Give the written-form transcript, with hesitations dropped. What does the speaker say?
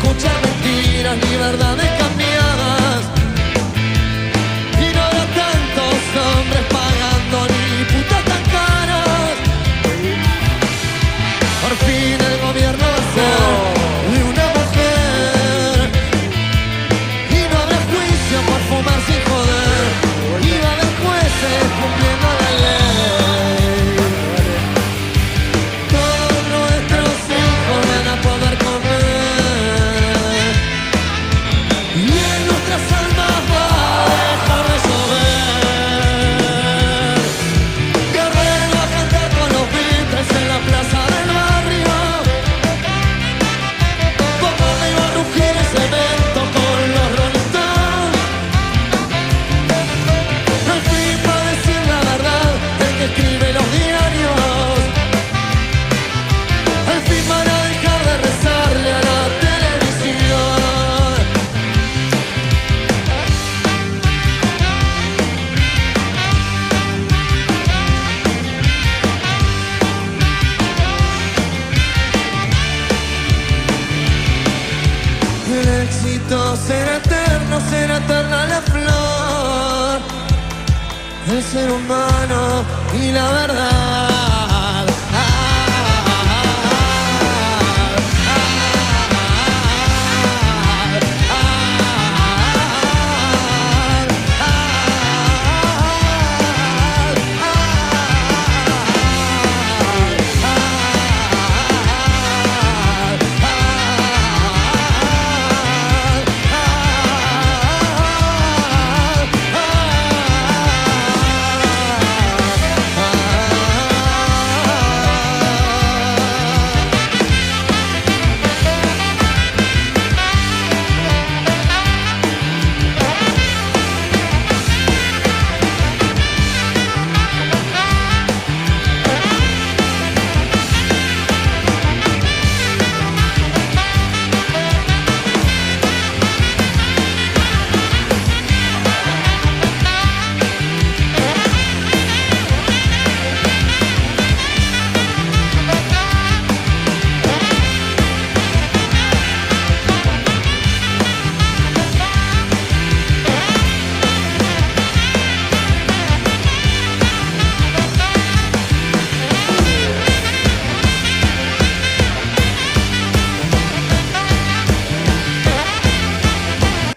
escuchar mentiras ni verdades cambiadas. Y no habrá tantos hombres pagando ni putas tan caras. Por fin el gobierno va a ser de una mujer. Y no habrá juicio por fumar sin joder. Y va a haber jueces cumpliendo la ley. Todos nuestros hijos van a poder comer. Y en nuestras almas va a dejar de llover. Guerrero va a cantar con los Beatles en la plaza del barrio. Como me iba a rugir el cemento con los Rolling Stones. Al fin va a decir la verdad el que escribe los diarios. Al fin van a dejar de rezarle a la televisión. El éxito será eterno, será eterna la flor, el ser humano y la verdad.